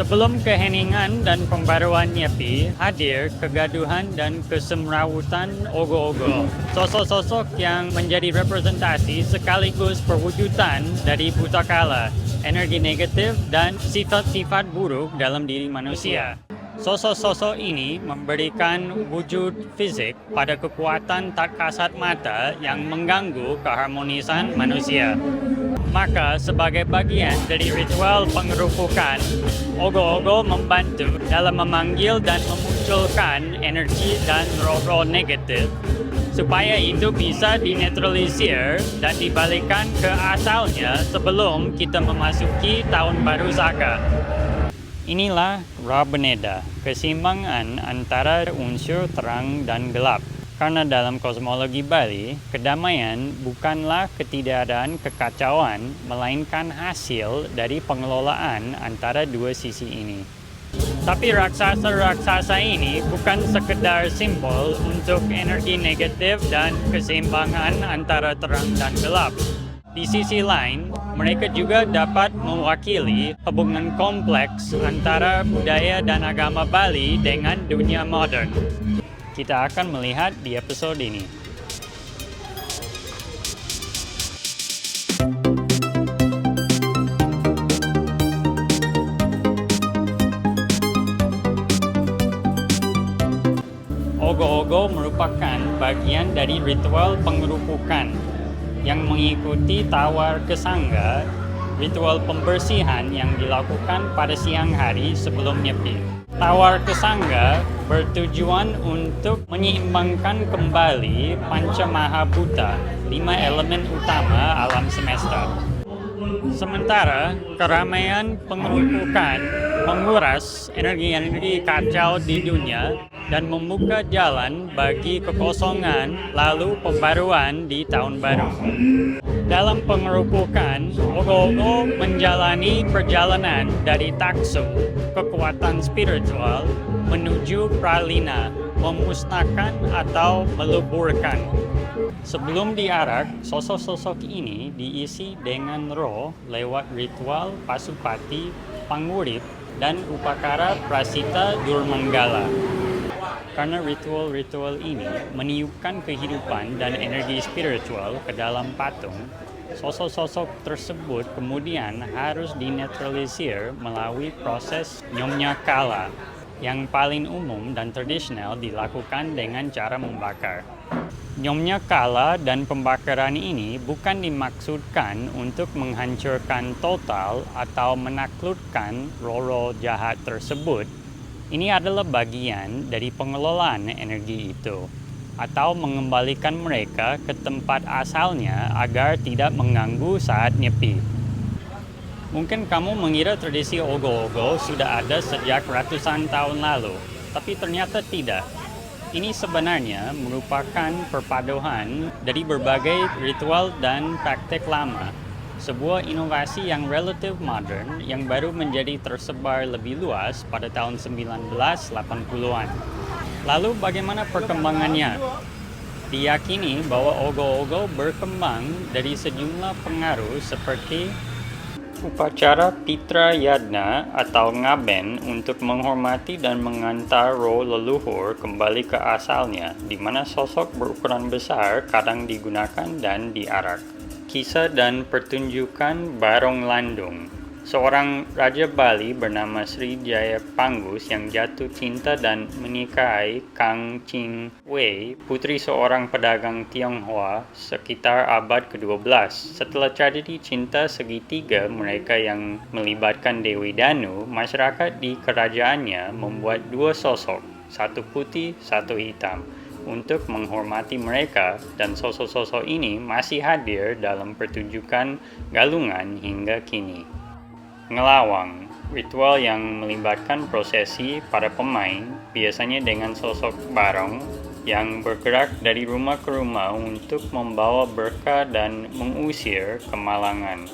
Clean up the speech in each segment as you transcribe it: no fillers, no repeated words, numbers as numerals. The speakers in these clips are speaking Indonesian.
Sebelum keheningan dan pembaruan Nyepi, hadir kegaduhan dan kesemrawutan ogo-ogo. Sosok-sosok yang menjadi representasi sekaligus perwujudan dari buta kala, energi negatif dan sifat-sifat buruk dalam diri manusia. Sosok-sosok ini memberikan wujud fisik pada kekuatan tak kasat mata yang mengganggu keharmonisan manusia. Maka sebagai bagian dari ritual pengerupukan, ogo-ogo membantu dalam memanggil dan memunculkan energi dan roh-roh negatif supaya itu bisa dinetralisir dan dibalikan ke asalnya sebelum kita memasuki tahun baru Saka. Inilah Rabeneda, keseimbangan antara unsur terang dan gelap. Karena dalam kosmologi Bali, kedamaian bukanlah ketidakadaan kekacauan, melainkan hasil dari pengelolaan antara dua sisi ini. Tapi raksasa-raksasa ini bukan sekedar simbol untuk energi negatif dan keseimbangan antara terang dan gelap. Di sisi lain, mereka juga dapat mewakili hubungan kompleks antara budaya dan agama Bali dengan dunia modern. Kita akan melihat di episode ini. Ogo-ogo merupakan bagian dari ritual pengerupukan yang mengikuti tawar kesangga, ritual pembersihan yang dilakukan pada siang hari sebelum Nyepi. Tawar kesangga bertujuan untuk menyeimbangkan kembali Panca Mahabhuta, 5 elemen utama alam semesta. Sementara keramaian pengerupukan menguras energi-energi kacau di dunia dan membuka jalan bagi kekosongan lalu pembaruan di tahun baru. Dalam pengerupukan, ogo-ogo menjalani perjalanan dari taksum, kekuatan spiritual, menuju pralina, memusnahkan atau meleburkan. Sebelum diarak, sosok-sosok ini diisi dengan roh lewat ritual Pasupati, Pangurip, dan Upakara Prasita Durmanggala. Karena ritual-ritual ini meniupkan kehidupan dan energi spiritual ke dalam patung, sosok-sosok tersebut kemudian harus dinetralisir melalui proses Nyomnya Kala yang paling umum dan tradisional dilakukan dengan cara membakar. Nyomnya Kala dan pembakaran ini bukan dimaksudkan untuk menghancurkan total atau menaklukkan roh-roh jahat tersebut. Ini adalah bagian dari pengelolaan energi itu, atau mengembalikan mereka ke tempat asalnya agar tidak mengganggu saat nyepi. Mungkin kamu mengira tradisi ogo-ogo sudah ada sejak ratusan tahun lalu, tapi ternyata tidak. Ini sebenarnya merupakan perpaduan dari berbagai ritual dan praktek lama. Sebuah inovasi yang relatif modern yang baru menjadi tersebar lebih luas pada tahun 1980-an. Lalu bagaimana perkembangannya? Diyakini bahwa ogo-ogo berkembang dari sejumlah pengaruh seperti upacara Pitra Yadna atau ngaben untuk menghormati dan mengantar roh leluhur kembali ke asalnya, di mana sosok berukuran besar kadang digunakan dan diarak. Kisah dan pertunjukan Barong Landung. Seorang Raja Bali bernama Sri Jaya Panggus yang jatuh cinta dan menikahi Kang Ching Wei, putri seorang pedagang Tionghoa sekitar abad ke-12. Setelah tragedi cinta segitiga mereka yang melibatkan Dewi Danu, masyarakat di kerajaannya membuat 2 sosok, satu putih, satu hitam, untuk menghormati mereka, dan sosok-sosok ini masih hadir dalam pertunjukan galungan hingga kini. Ngelawang, ritual yang melibatkan prosesi para pemain, biasanya dengan sosok barong, yang bergerak dari rumah ke rumah untuk membawa berkah dan mengusir kemalangan.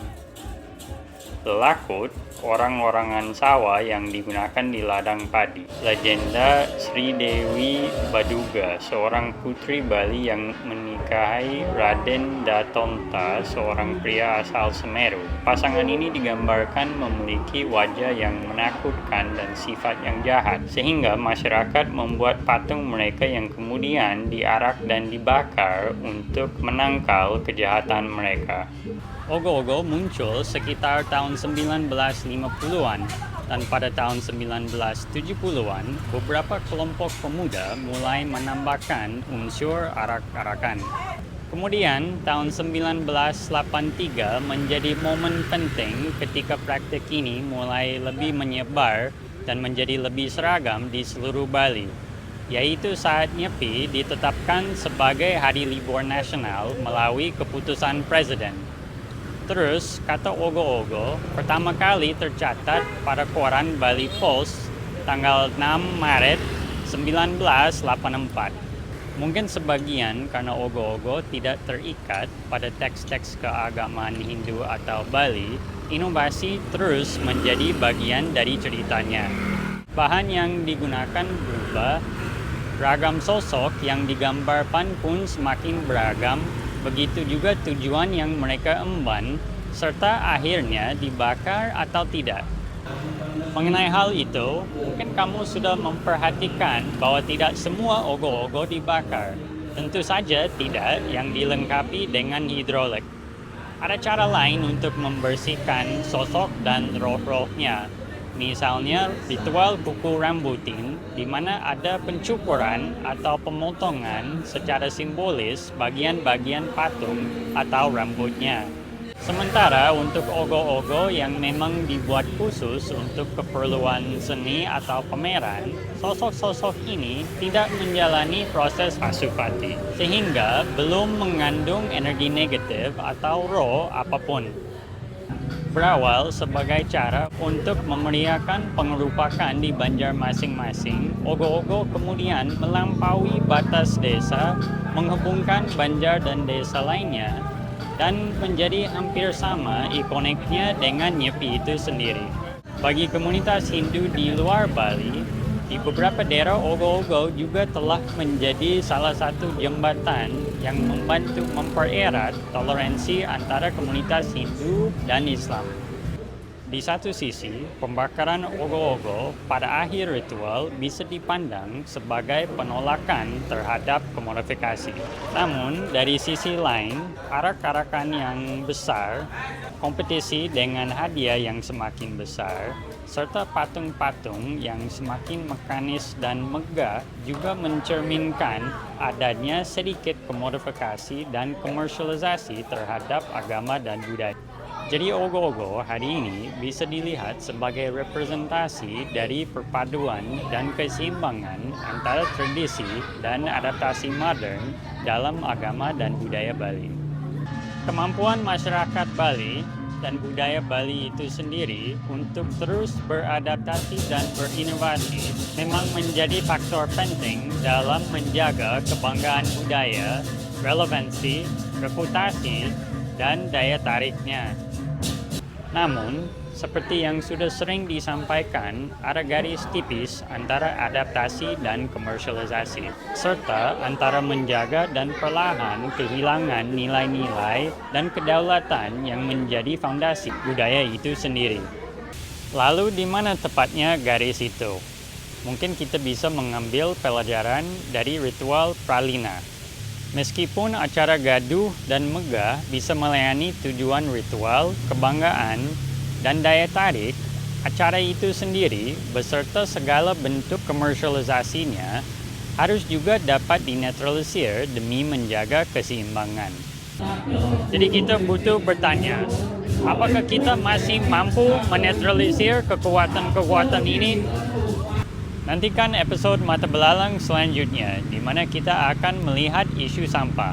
Lakut, orang-orangan sawah yang digunakan di ladang padi. Legenda Sri Dewi Baduga, seorang putri Bali yang menikahi Raden Datonta, seorang pria asal Semeru. Pasangan ini digambarkan memiliki wajah yang menakutkan dan sifat yang jahat, sehingga masyarakat membuat patung mereka yang kemudian diarak dan dibakar untuk menangkal kejahatan mereka. Ogo-ogo muncul sekitar tahun 1950-an dan pada tahun 1970-an beberapa kelompok pemuda mulai menambahkan unsur arak-arakan. Kemudian tahun 1983 menjadi momen penting ketika praktik ini mulai lebih menyebar dan menjadi lebih seragam di seluruh Bali, yaitu saat Nyepi ditetapkan sebagai hari libur nasional melalui keputusan Presiden. Terus, kata ogo-ogo pertama kali tercatat pada koran Bali Post tanggal 6 Maret 1984. Mungkin sebagian karena ogo-ogo tidak terikat pada teks-teks keagamaan Hindu atau Bali, inovasi terus menjadi bagian dari ceritanya. Bahan yang digunakan berubah, ragam sosok yang digambarkan pun semakin beragam, begitu juga tujuan yang mereka emban, serta akhirnya dibakar atau tidak. Mengenai hal itu, mungkin kamu sudah memperhatikan bahwa tidak semua ogo-ogo dibakar. Tentu saja tidak yang dilengkapi dengan hidrolik. Ada cara lain untuk membersihkan sosok dan roh-rohnya. Misalnya ritual kuku rambutin, di mana ada pencukuran atau pemotongan secara simbolis bagian-bagian patung atau rambutnya. Sementara untuk ogo-ogo yang memang dibuat khusus untuk keperluan seni atau pameran, sosok-sosok ini tidak menjalani proses pasupati, sehingga belum mengandung energi negatif atau roh apapun. Berawal sebagai cara untuk memeriahkan pengerupakan di Banjar masing-masing, ogo-ogo kemudian melampaui batas desa, menghubungkan Banjar dan desa lainnya, dan menjadi hampir sama ikoniknya dengan Nyepi itu sendiri. Bagi komunitas Hindu di luar Bali, di beberapa daerah ogo-ogo juga telah menjadi salah satu jembatan yang membantu mempererat toleransi antara komunitas Hindu dan Islam. Di satu sisi, pembakaran ogo-ogo pada akhir ritual bisa dipandang sebagai penolakan terhadap komodifikasi. Namun, dari sisi lain, arak-arakan yang besar, kompetisi dengan hadiah yang semakin besar, serta patung-patung yang semakin mekanis dan megah juga mencerminkan adanya sedikit komodifikasi dan komersialisasi terhadap agama dan budaya. Jadi ogo-ogo hari ini bisa dilihat sebagai representasi dari perpaduan dan keseimbangan antara tradisi dan adaptasi modern dalam agama dan budaya Bali. Kemampuan masyarakat Bali dan budaya Bali itu sendiri untuk terus beradaptasi dan berinovasi memang menjadi faktor penting dalam menjaga kebanggaan budaya, relevansi, reputasi, dan daya tariknya. Namun, seperti yang sudah sering disampaikan, ada garis tipis antara adaptasi dan komersialisasi, serta antara menjaga dan perlahan kehilangan nilai-nilai dan kedaulatan yang menjadi fondasi budaya itu sendiri. Lalu di mana tepatnya garis itu? Mungkin kita bisa mengambil pelajaran dari ritual pralina. Meskipun acara gaduh dan megah bisa melayani tujuan ritual, kebanggaan, dan daya tarik, acara itu sendiri beserta segala bentuk komersialisasinya harus juga dapat dinetralisir demi menjaga keseimbangan. Jadi kita butuh bertanya, apakah kita masih mampu menetralisir kekuatan-kekuatan ini? Nantikan episode Mata Belalang selanjutnya, di mana kita akan melihat isu sampah.